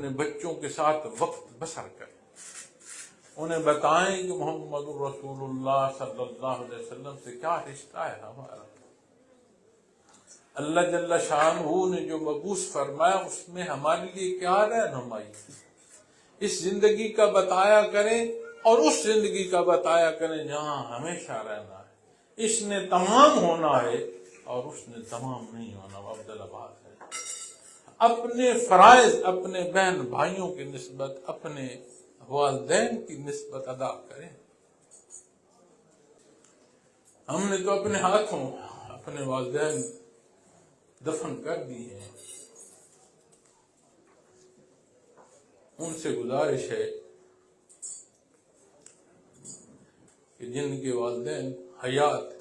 अपने बच्चों के साथ वक्त बसर करें, उन्हें बताएं कि मोहम्मद रसूलुल्लाह सल्लल्लाहु अलैहि वसल्लम से क्या रिश्ता है हमारा। अल्लाह जल्ला शानहू ने जो मबूस फरमाया उसमें हमारे लिए क्या रहनुमाई, इस जिंदगी का बताया करें और उस जिंदगी का बताया करें जहां हमेशा रहना है। इसने तमाम होना है और उसने तमाम नहीं होना। अब्दुल्ला बात है, अपने फराइज अपने बहन भाइयों की निस्बत, अपने वालिदैन की निस्बत अदा करें। हमने तो अपने हाथों अपने वालिदैन दफन कर दिए हैं। उनसे गुजारिश है कि जिनके वालिदैन हयात